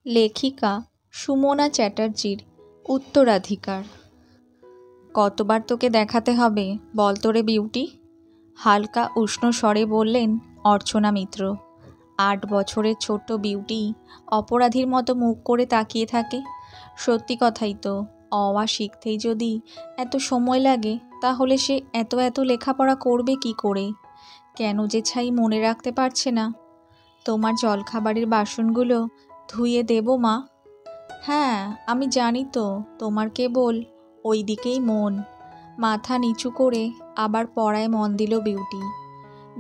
লেখিকা সুমনা চ্যাটার্জির উত্তরাধিকার। কতবার তোকে দেখাতে হবে বল তো রে বিউটি? হালকা উষ্ণ স্বরে বললেন অর্চনা মিত্র। 8 বছরের ছোট্ট বিউটি অপরাধীর মতো মুখ করে তাকিয়ে থাকে। সত্যি কথাই তো, অওয়া শিখতেই যদি এত সময় লাগে তাহলে সে এত এত লেখাপড়া করবে কি করে? কেন যে ছাই মনে রাখতে পারছে না? তোমার জলখাবারের বাসনগুলো ধুয়ে দেবো মা? হ্যাঁ, আমি জানি তো তোমার কেবল ওই দিকেই মন। মাথা নিচু করে আবার পড়ায় মন দিল বিউটি।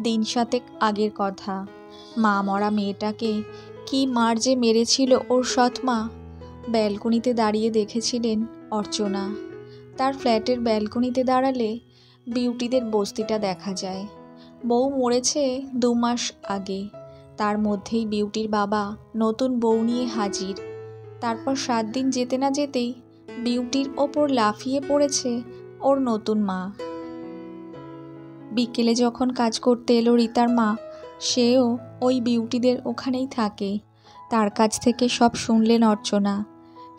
দিন 7 আগের কথা। মা মরা মেয়েটাকে কি মার যে মেরেছিল ওর সৎ মা। ব্যালকনিতে দাঁড়িয়ে দেখেছিলেন অর্চনা। তার ফ্ল্যাটের ব্যালকনিতে দাঁড়ালে বিউটিদের বস্তিটা দেখা যায়। বউ মরেছে 2 মাস আগে, তার মধ্যেই বিউটির বাবা নতুন বউ নিয়ে হাজির। তারপর 7 দিন যেতে না যেতেই বিউটির ওপর লাফিয়ে পড়েছে ওর নতুন মা। বিকেলে যখন কাজ করতে এলো রীতার মা, সেও ওই বিউটিদের ওখানেই থাকে। তার কাছ থেকে সব শুনলেন অর্চনা।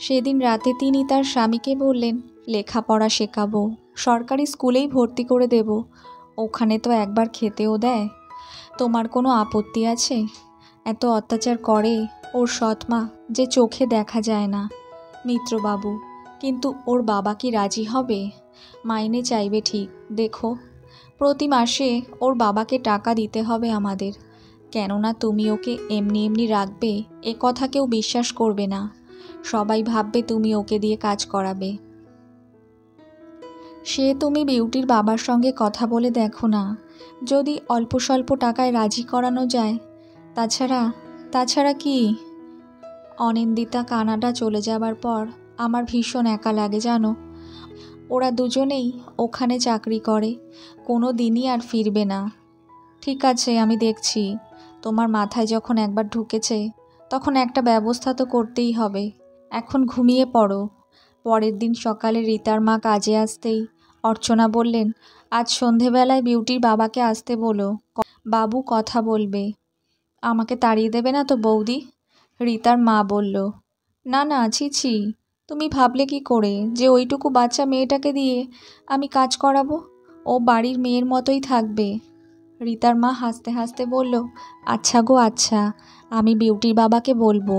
সেদিন রাতে তিনি তার স্বামীকে বললেন, লেখাপড়া শেখাবো, সরকারি স্কুলেই ভর্তি করে দেব, ওখানে তো একবার খেতেও দেয়। তোমার কোনো আপত্তি আছে? এত অত্যাচার করে ওর সৎ মা যে চোখে দেখা যায় না মিত্রবাবু, কিন্তু ওর বাবা কি রাজি হবে? মাইনে চাইবে ঠিক, দেখো প্রতি মাসে ওর বাবাকে টাকা দিতে হবে আমাদের। কেননা তুমি ওকে এমনি এমনি রাখবে এ কথা কেউ বিশ্বাস করবে না। সবাই ভাববে তুমি ওকে দিয়ে কাজ করাবে। সে তুমি বিউটির বাবার সঙ্গে কথা বলে দেখো না, যদি অল্প স্বল্প টাকায় রাজি করানো যায়। তাছাড়া কি? অনিন্দিতা কানাডা চলে যাবার পর আমার ভীষণ একা লাগে জানো। ওরা দুজনেই ওখানে চাকরি করে, কোনো দিনই আর ফিরবে না। ঠিক আছে, আমি দেখছি। তোমার মাথায় যখন একবার ঢুকেছে তখন একটা ব্যবস্থা তো করতেই হবে। এখন ঘুমিয়ে পড়ো। পরের দিন সকালে রীতার মা কাজে আসতেই অর্চনা বললেন, আজ সন্ধেবেলায় বিউটির বাবাকে আসতে বলো, বাবু কথা বলবে। আমাকে তাড়িয়ে দেবে না তো বৌদি? রীতার মা বলল, না না, ছি, তুমি ভাবলে কি করে যে ওইটুকু বাচ্চা মেয়েটাকে দিয়ে আমি কাজ করাবো? ও বাড়ির মেয়ের মতোই থাকবে। রীতার মা হাসতে হাসতে বলল, আচ্ছা গো আচ্ছা, আমি বিউটির বাবাকে বলবো।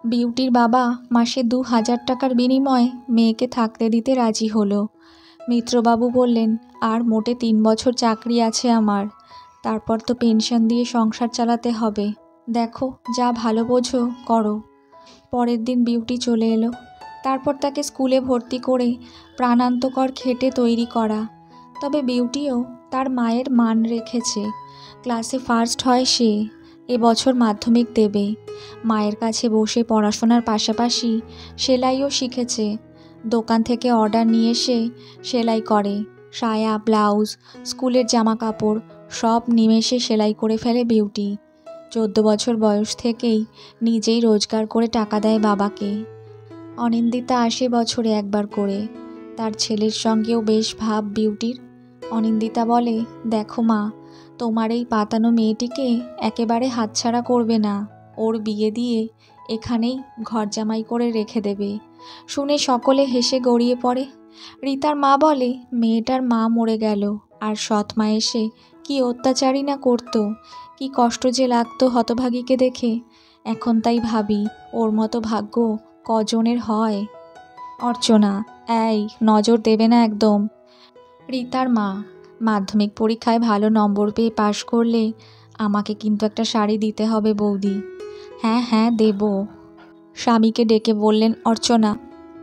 বিউটির বাবা মাসে 2000 টাকার বিনিময়ে মেয়েকে থাকতে দিতে রাজি হলো। মিত্রবাবু বললেন, আর মোটে 3 বছর চাকরি আছে আমার, তারপর তো পেনশন দিয়ে সংসার চালাতে হবে। দেখো যা ভালো বোঝো করো। পরের দিন বিউটি চলে এলো। তারপর তাকে স্কুলে ভর্তি করে প্রাণান্তকর খেটে তৈরি করা। তবে বিউটিও তার মায়ের মান রেখেছে। ক্লাসে ফার্স্ট হয় সে। এবছর মাধ্যমিক দেবে। মায়ের কাছে বসে পড়াশোনার পাশাপাশি সেলাইও শিখেছে। দোকান থেকে অর্ডার নিয়ে এসে সেলাই করে। সায়া, ব্লাউজ, স্কুলের জামা কাপড় সব নিমেষে সেলাই করে ফেলে বিউটি। 14 বছর বয়স থেকেই নিজেই রোজগার করে টাকা দেয় বাবাকে। অনিন্দিতা আসে বছরে একবার করে। তার ছেলের সঙ্গেও বেশ ভাব বিউটির। অনিন্দিতা বলে, দেখো মা, তোমার এই পাতানো মেয়েটিকে একেবারে হাতছাড়া করবে না। ওর বিয়ে দিয়ে এখানেই ঘর জামাই করে রেখে দেবে। শুনে সকলে হেসে গড়িয়ে পড়ে। রীতার মা বলে, মেয়েটার মা মরে গেল, আর সৎ মা এসে কি অত্যাচারই না করতো, কি কষ্ট যে লাগতো হতভাগীকে দেখে। এখন তাই ভাবি, ওর মতো ভাগ্য কজনের হয়? অর্চনা, এই নজর দেবে না একদম। রীতার মা, মাধ্যমিক পরীক্ষায় ভালো নম্বর পেয়ে পাশ করলে আমাকে কিন্তু একটা শাড়ি দিতে হবে বৌদি। হ্যাঁ হ্যাঁ দেব। স্বামীকে ডেকে বললেন অর্চনা,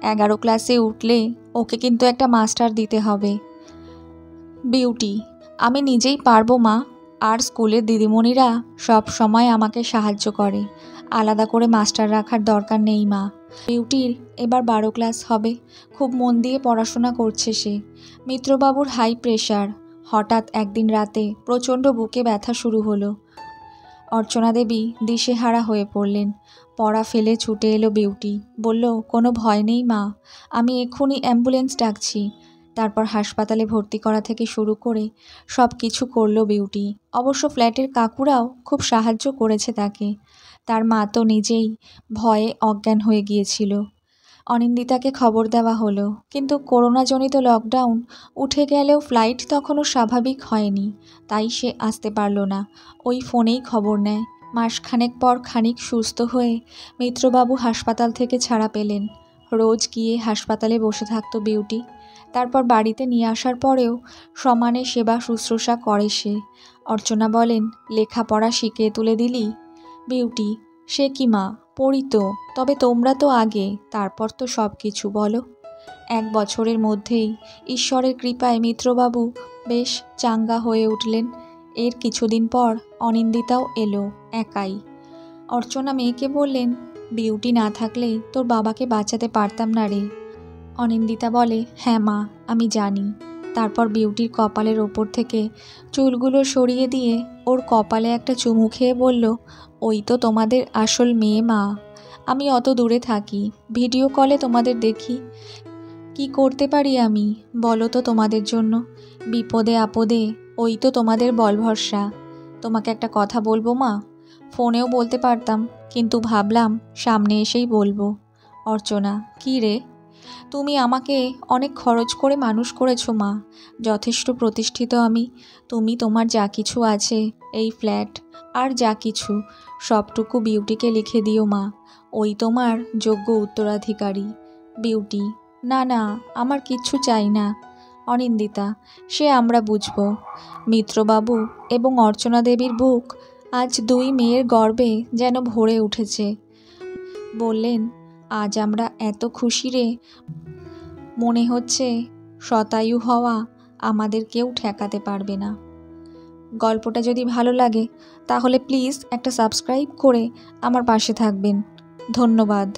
11 ক্লাসে উঠলে ওকে কিন্তু একটা মাস্টার দিতে হবে। বিউটি, আমি নিজেই পারবো মা, আর স্কুলের দিদিমণিরা সব সময় আমাকে সাহায্য করে, আলাদা করে মাস্টার রাখার দরকার নেই মা। বিউটির এবার 12 ক্লাস হবে, খুব মন দিয়ে পড়াশোনা করছে সে। মিত্রবাবুর হাই প্রেশার, হঠাৎ একদিন রাতে প্রচণ্ড বুকে ব্যথা শুরু হলো। অর্চনা দেবী দিশেহারা হয়ে পড়লেন। পড়া ফেলে ছুটে এলো বিউটি, বলল, কোনো ভয় নেই মা, আমি এক্ষুনি অ্যাম্বুলেন্স ডাকছি। তারপর হাসপাতালে ভর্তি করা থেকে শুরু করে সব কিছু করলো বিউটি। অবশ্য ফ্ল্যাটের কাকুরাও খুব সাহায্য করেছে তাকে। তার মা তো নিজেই ভয়ে অজ্ঞান হয়ে গিয়েছিল। অনিন্দিতাকে খবর দেওয়া হলো, কিন্তু করোনাজনিত লকডাউন উঠে গেলেও ফ্লাইট তখনও স্বাভাবিক হয়নি, তাই সে আসতে পারল না। ওই ফোনেই খবর নেয়। মাসখানেক পর খানিক সুস্থ হয়ে মিত্রবাবু হাসপাতাল থেকে ছাড়া পেলেন। রোজ গিয়ে হাসপাতালে বসে থাকতো বিউটি। তারপর বাড়িতে নিয়ে আসার পরেও সমানে সেবা শুশ্রূষা করে সে। অর্চনা বলেন, লেখাপড়া শিখিয়ে তুলে দিলি? বিউটি, সে কি মা, পড়ি তো, তবে তোমরা তো আগে, তারপর তো সব কিছু বলো। 1 বছরের মধ্যেই ঈশ্বরের কৃপায় মিত্রবাবু বেশ চাঙ্গা হয়ে উঠলেন। এর কিছুদিন পর অনিন্দিতাও এলো একাই। অর্চনা মেয়েকে বললেন, বিউটি না থাকলে তোর বাবাকে বাঁচাতে পারতাম না রে। অনিন্দিতা বলে, হ্যাঁ মা, আমি জানি। তারপর বিউটির কপালের ওপর থেকে চুলগুলো সরিয়ে দিয়ে ওর কপালে একটা চুমু খেয়ে বলল, ওই তো তোমাদের আসল মেয়ে মা। আমি অত দূরে থাকি, ভিডিও কলে তোমাদের দেখি। কি করতে পারি আমি বলো তো তোমাদের জন্য? বিপদে আপদে ওই তো তোমাদের বল ভরসা। তোমাকে একটা কথা বলবো মা? ফোনেও বলতে পারতাম, কিন্তু ভাবলাম সামনে এসেই বলবো। অর্চনা, কী রে? তুমি আমাকে অনেক খরচ করে মানুষ করেছো মা, যথেষ্ট প্রতিষ্ঠিত আমি। তুমি তোমার যা কিছু আছে, এই ফ্ল্যাট আর যা কিছু, সবটুকু বিউটিকে লিখে দিও মা। ওই তোমার যোগ্য উত্তরাধিকারী। বিউটি, না না, আমার কিচ্ছু চাই না। অনিন্দিতা, সে আমরা বুঝব। মিত্রবাবু এবং অর্চনা দেবীর বুক আজ 2 মেয়ের গর্বে যেন ভরে উঠেছে। বললেন, আজ আমরা এত খুশি রে, মনে হচ্ছে শতায়ু হওয়া আমাদের কেউ ঠেকাতে পারবে না। গল্পটা যদি ভালো লাগে তাহলে প্লিজ একটা সাবস্ক্রাইব করে আমার পাশে থাকবেন। ধন্যবাদ।